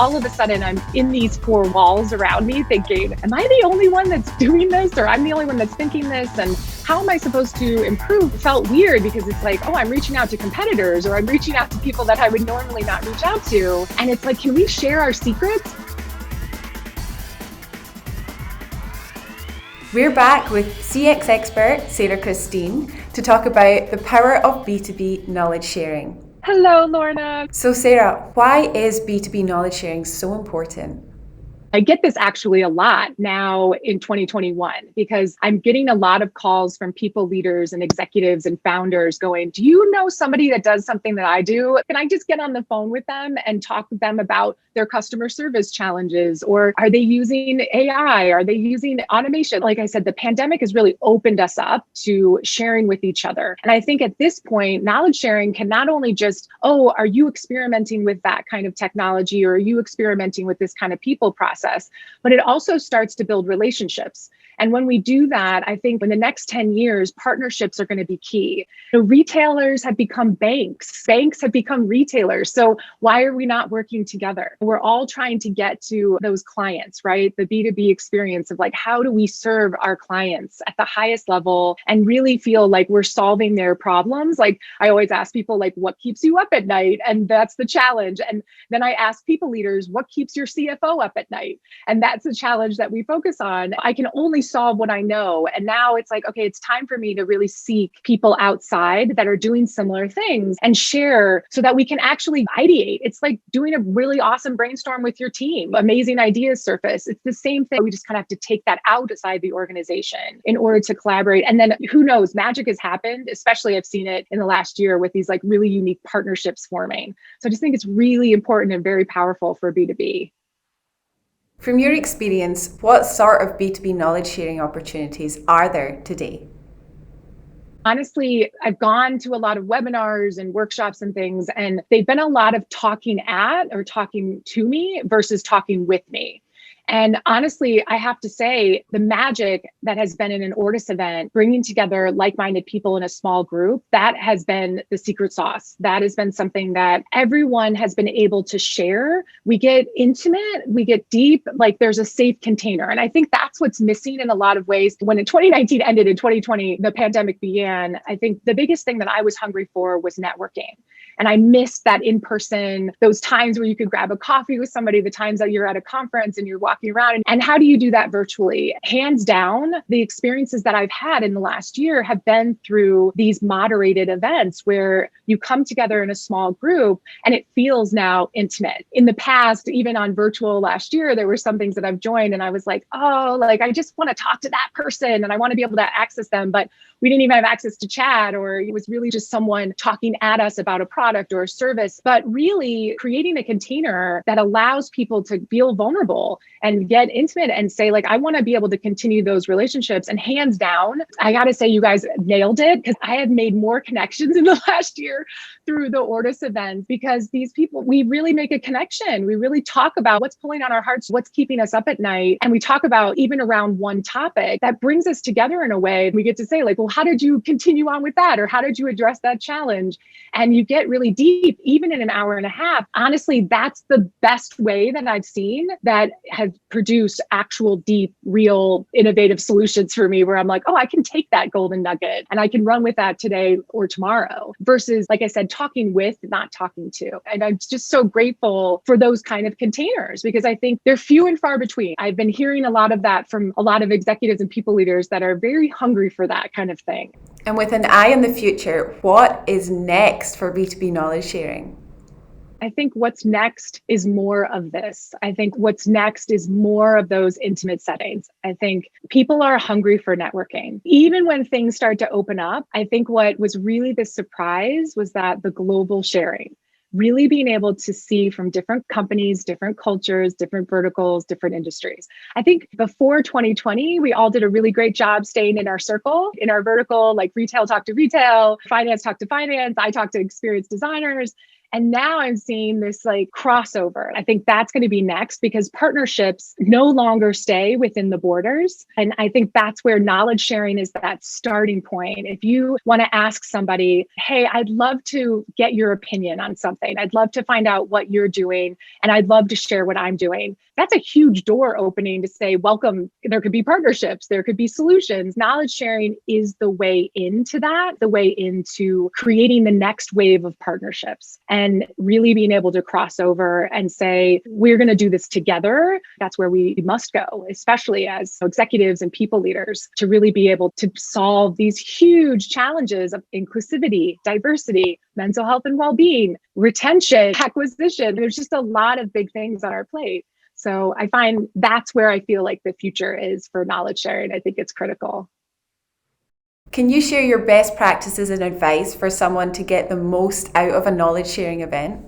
all of a sudden I'm in these four walls around me thinking, am I the only one that's doing this? Or I'm the only one that's thinking this? And how am I supposed to improve? It felt weird because it's like, oh, I'm reaching out to competitors or I'm reaching out to people that I would normally not reach out to. And it's like, can we share our secrets? We're back with CX expert Sara Christine to talk about the power of B2B knowledge sharing. Hello, Lorna. So Sara, why is B2B knowledge sharing so important? I get this actually a lot now in 2021 because I'm getting a lot of calls from people leaders and executives and founders going, do you know somebody that does something that I do? Can I just get on the phone with them and talk with them about their customer service challenges? Or are they using AI? Are they using automation? Like I said, the pandemic has really opened us up to sharing with each other. And I think at this point, knowledge sharing can not only just, oh, are you experimenting with that kind of technology? Or are you experimenting with this kind of people process? But it also starts to build relationships. And when we do that, I think in the next 10 years, partnerships are going to be key. Retailers have become banks. Banks have become retailers. So why are we not working together? We're all trying to get to those clients, right? The B2B experience of like, how do we serve our clients at the highest level and really feel like we're solving their problems? Like I always ask people, like, what keeps you up at night? And that's the challenge. And then I ask people leaders, what keeps your CFO up at night? And that's the challenge that we focus on. I can only solve what I know. And now it's like, okay, it's time for me to really seek people outside that are doing similar things and share so that we can actually ideate. It's like doing a really awesome brainstorm with your team. Amazing ideas surface. It's the same thing. We just kind of have to take that outside the organization in order to collaborate. And then who knows, magic has happened, especially I've seen it in the last year with these like really unique partnerships forming. So I just think it's really important and very powerful for B2B. From your experience, what sort of B2B knowledge sharing opportunities are there today? Honestly, I've gone to a lot of webinars and workshops and things, and they've been a lot of talking at or talking to me versus talking with me. And honestly, I have to say the magic that has been in an Ortus event, bringing together like-minded people in a small group, that has been the secret sauce. That has been something that everyone has been able to share. We get intimate, we get deep, like there's a safe container. And I think that's what's missing in a lot of ways. When in 2019 ended, in 2020, the pandemic began, I think the biggest thing that I was hungry for was networking. And I missed that in person, those times where you could grab a coffee with somebody, the times that you're at a conference and you're walking around. And how do you do that virtually? Hands down, the experiences that I've had in the last year have been through these moderated events where you come together in a small group and it feels now intimate. In the past, even on virtual last year, there were some things that I've joined and I was like, oh, like I just want to talk to that person and I want to be able to access them, but we didn't even have access to chat, or it was really just someone talking at us about a product or a service. But really creating a container that allows people to feel vulnerable and get intimate and say, like, I want to be able to continue those relationships. And hands down, I got to say, you guys nailed it, because I have made more connections in the last year through the Ortus events, because these people, we really make a connection. We really talk about what's pulling on our hearts, what's keeping us up at night. And we talk about even around one topic that brings us together in a way. We get to say, like, well, how did you continue on with that? Or how did you address that challenge? And you get really deep, even in an hour and a half. Honestly, that's the best way that I've seen that has produced actual, deep, real, innovative solutions for me, where I'm like, oh, I can take that golden nugget and I can run with that today or tomorrow, versus, like I said, talking with, not talking to. And I'm just so grateful for those kind of containers, because I think they're few and far between. I've been hearing a lot of that from a lot of executives and people leaders that are very hungry for that kind of thing. And with an eye on the future, what is next for B2B knowledge sharing? I think what's next is more of this. I think what's next is more of those intimate settings. I think people are hungry for networking. Even when things start to open up, I think what was really the surprise was that the global sharing, really being able to see from different companies, different cultures, different verticals, different industries. I think before 2020, we all did a really great job staying in our circle, in our vertical, like retail talk to retail, finance talk to finance, I talk to experienced designers. And now I'm seeing this like crossover. I think that's going to be next because partnerships no longer stay within the borders. And I think that's where knowledge sharing is that starting point. If you want to ask somebody, hey, I'd love to get your opinion on something. I'd love to find out what you're doing and I'd love to share what I'm doing. That's a huge door opening to say, welcome. There could be partnerships. There could be solutions. Knowledge sharing is the way into that, the way into creating the next wave of partnerships and really being able to cross over and say, we're going to do this together. That's where we must go, especially as executives and people leaders, to really be able to solve these huge challenges of inclusivity, diversity, mental health and well-being, retention, acquisition. There's just a lot of big things on our plate. So I find that's where I feel like the future is for knowledge sharing. I think it's critical. Can you share your best practices and advice for someone to get the most out of a knowledge sharing event?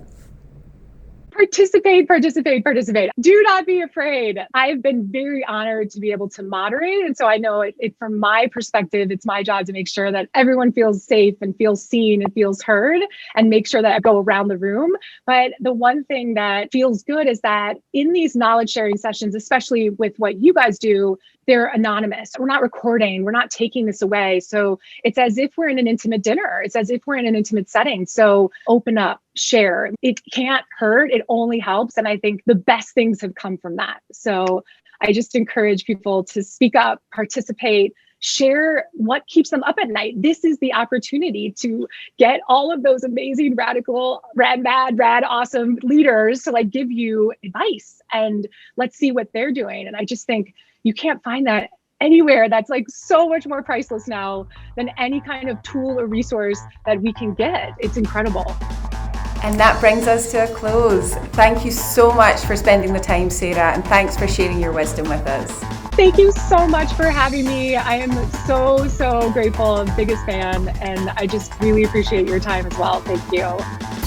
Participate, participate, participate. Do not be afraid. I've been very honored to be able to moderate. And so I know it from my perspective, it's my job to make sure that everyone feels safe and feels seen and feels heard and make sure that I go around the room. But the one thing that feels good is that in these knowledge sharing sessions, especially with what you guys do, they're anonymous. We're not recording. We're not taking this away. So it's as if we're in an intimate dinner. It's as if we're in an intimate setting. So open up, share. It can't hurt. It only helps. And I think the best things have come from that. So I just encourage people to speak up, participate, share what keeps them up at night. This is the opportunity to get all of those amazing, radical, rad, awesome leaders to like give you advice and let's see what they're doing. And I just think you can't find that anywhere. That's like so much more priceless now than any kind of tool or resource that we can get. It's incredible. And that brings us to a close. Thank you so much for spending the time, Sara, and thanks for sharing your wisdom with us. Thank you so much for having me. I am so grateful, biggest fan, and I just really appreciate your time as well. Thank you.